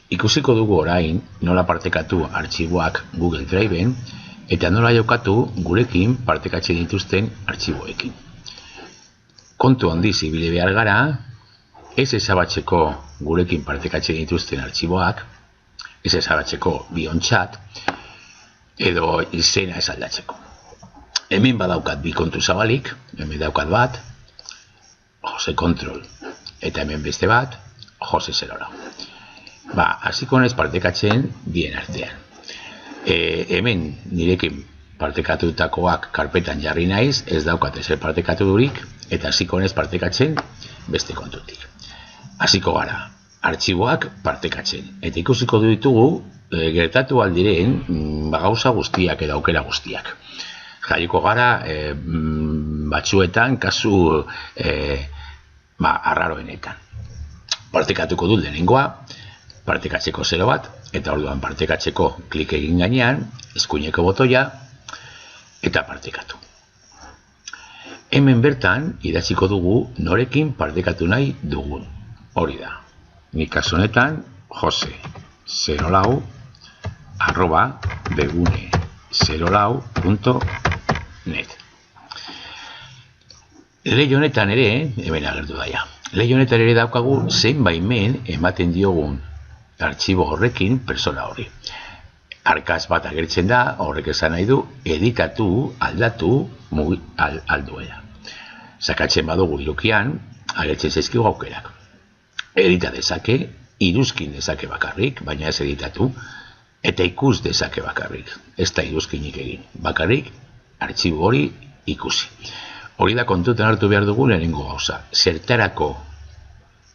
Ikusiko dugu orain nola partekatu artxiboak Google Driveen eta nola jokatu gurekin partekatzen dituzten artxiboekin. Kontu handiz ibili behar gara, ez ezabatzeko gurekin partekatzen dituzten artxiboak, ez ezabatzeko biontzat, edo izena ez aldatzeko. Hemen badaukat bi kontu zabalik, hemen daukat bat, Jose Control, eta hemen beste bat, Jose Zerolau. Hasiko naiz partekatzen bien artean. Hemen nirekin partekatutakoak karpetan jarri naiz, ez daukat ezer partekatu durik, eta hasiko naiz partekatzen beste kontutik. Hasiko gara, artxiboak partekatzen, eta ikusiko ditugu gertatu aldiren gauza guztiak edo aukera guztiak. Jaiko gara batzuetan kasu arraroenetan. Partekatuko dut lehenengoa, partekatzeko 0 bat, eta orduan partekatzeko klik egin gainean, eskuineko botoia, eta partekatu. Hemen bertan, idatziko dugu norekin partekatu nahi dugun. Hori da. Nik kasu honetan, jose0lau@begune0lau.net. Lehio honetan ere, hemen agertu daia. Lehio honetan ere daukagu zein baimen ematen diogun artxibo horrekin persona horri. Arkaz bat agertzen da, horrek esan nahi du, editatu, aldatu, alduela. Sakatzen badugu irukian, agertzen zaizkigu aukerak. Edita dezake, iruzkin dezake bakarrik, baina ez editatu, eta ikus dezake bakarrik. Ez da iruzkinik egin. Bakarrik, artxibo hori ikusi. Hori da kontutan hartu behar dugun lehenengo gauza. Zertarako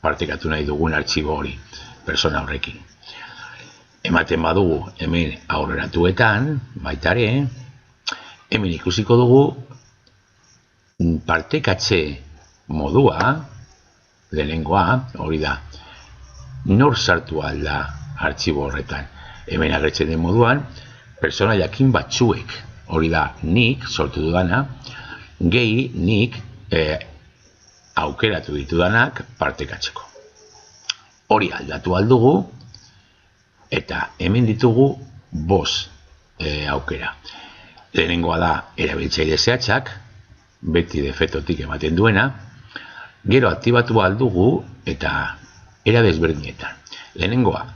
partekatu nahi dugun artxibo hori, persona horrekin. Ematen badugu hemen aurreratuetan, baitare, hemen ikusiko dugu partekatze modua, lehenengoa, hori da, nor sartu alda artxibo horretan. Hemen agertzen den moduan, persona jakin batzuek, hori da, nik sortu dudana, gehi nik aukeratu ditudanak partekatzeko. Hori aldatu aldugu, eta hemen ditugu 5 aukera. Lehenengoa da erabiltzaile zehatzak, beti defektotik ematen duena, gero aktibatu aldugu eta era desberdinetan. Lehenengoa,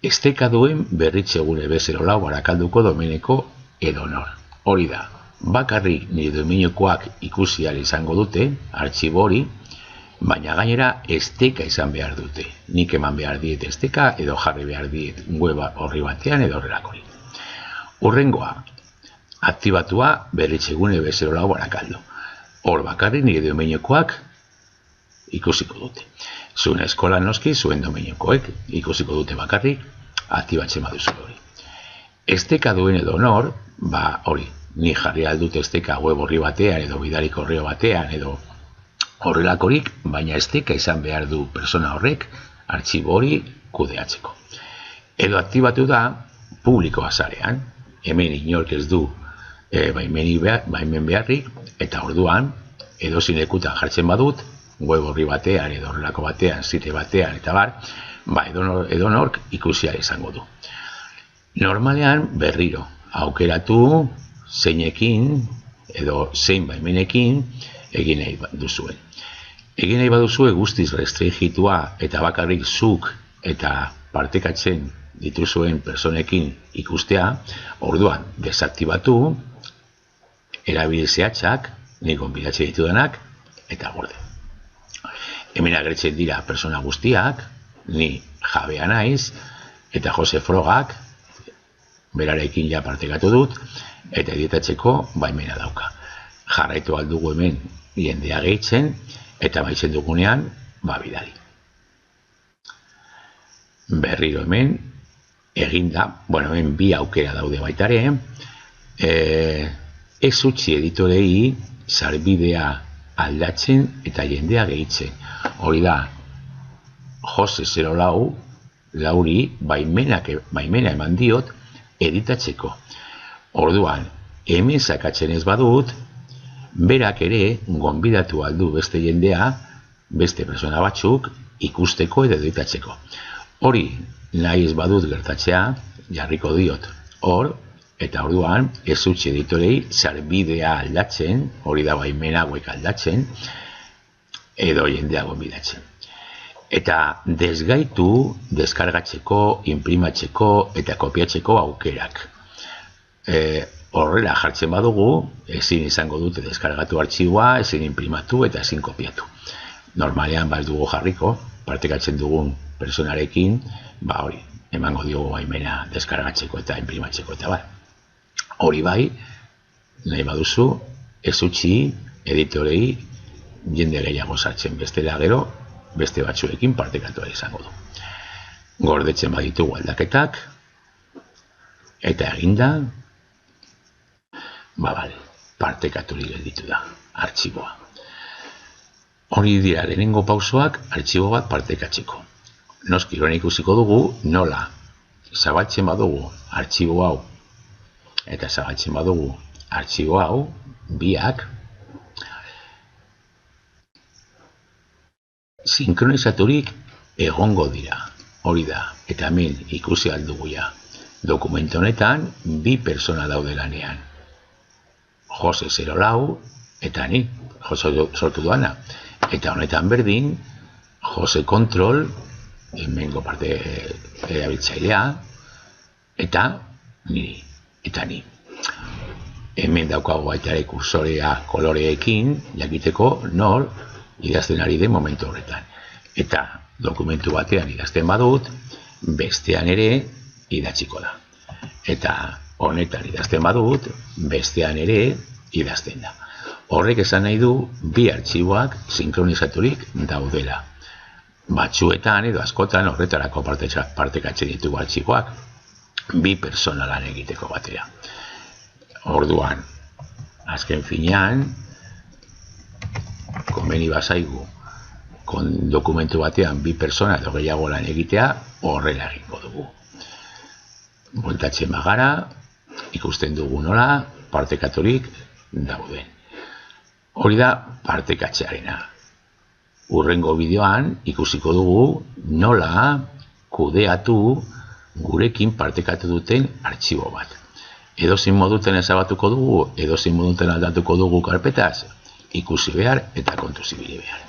esteka duen berritze gure B0lau Barakalduko domeneko edonor. Hori da, bakarrik nire domeniokoak ikusi ahal izango dute, artxibo hori, baina gainera esteka izan behar dute. Nik eman behar diet esteka edo jarri behar diet web horri batean edo horrelakorik. Hurrengoa, aktibatua berritzegune B0lau Barakaldo. Hor bakarrik nire domeniokoak ikusiko dute. Zuen eskola noski, zuen domeniokoek ikusiko dute bakarrik, aktibatzen baduzu hori. Esteka duen edo nor, hori, ni jarri aldut esteka web horri batean edo bidali korreo batean edo horrelakorik, baina esteka izan behar du persona horrek artxibo hori kudeatzeko. Edo aktibatu da publikoa sarean, hemen inork ez du baimen beharrik, eta orduan edozin lekutan jartzen badut, web horri batean edo horrelako batean, site batean eta bar, edonork ikusia izango du. Normalean berriro aukeratu zeinekin edo zein baimenekin egin nahi duzuen. Egin nahi baduzue guztiz restringitua eta bakarrik zuk eta partekatzen dituzuen personekin ikustea, orduan desaktibatu, erabili zehatzak, nik gonbidatzen ditudanak, eta gorde. Hemen agertzen dira persona guztiak, ni jabea naiz, eta Jose Frogak, berarekin ja partekatu dut, eta editatzeko baimena dauka. Jarraitu aldugu hemen jendea gehitzen, eta baitzen dugunean, bidali. Berriro hemen, eginda, hemen bi aukera daude baitare, ez utzi editorei sarbidea aldatzen eta jendea gehitzen. Hori da, Jose 0lau lauri baimena eman diot editatzeko. Orduan, hemen sakatzen ez badut, berak ere gonbidatu aldu beste jendea, beste persona batzuk ikusteko edo editatzeko. Hori nahi ez badut gertatzea, jarriko diot hor, eta orduan ez utzi editorei sarbidea aldatzen, hori da baimena hauek aldatzen, edo jendea gonbidatzen. Eta desgaitu deskargatzeko, inprimatzeko eta kopiatzeko aukerak. Horrela jartzen badugu, ezin izango dute deskargatu artxiboa, ezin inprimatu eta ezin kopiatu. Normalean dugu jarriko, partekatzen dugun personarekin, hori, emango diogu baimena deskargatzeko eta inprimatzeko eta bai. Hori bai, nahi baduzu, ez utzi editorei jende gehiago sartzen, bestela gero, beste batzuekin partekatua izango du. Gordetzen baditugu aldaketak, eta eginda, partekaturik gelditu da, artxiboa. Hori dira lehenengo pausoak artxibo bat partekatzeko. Noski horren ikusiko dugu nola zabaltzen badugu artxibo hau eta zabaltzen badugu artxibo hau, biak sinkronizaturik egongo dira. Hori da, eta hemen ikusi aldugu ja. Dokumentu honetan bi pertsona daude lanean. Jose 04 eta ni, Jose sortu duana. Eta honetan berdin, Jose Kontrol, hemengo parte erabiltzailea, eta niri, eta ni. Hemen daukago baita ere kursorea koloreekin, jakiteko nor idazten ari den momentu horretan. Eta dokumentu batean idazten badut, bestean ere idatziko da. Eta honetan idazten badut, bestean ere idazten da. Horrek esan nahi du bi artxiboak sinkronizaturik daudela. Batzuetan edo askotan horretarako partekatzen ditugu artxiboak, bi pertsona lan egiteko batera. Orduan, azken finean, komeni bazaigu dokumentu batean bi pertsona edo gehiago lan egitea horrela egingo dugu. Bueltatzen bagara, ikusten dugu nola partekaturik dauden. Hori da partekatzearena. Hurrengo bideoan ikusiko dugu nola kudeatu gurekin partekatu duten artxibo bat. Edozein moduten ezabatuko dugu, edozein moduten aldatuko dugu karpetaz, ikusi behar eta kontu zibili behar.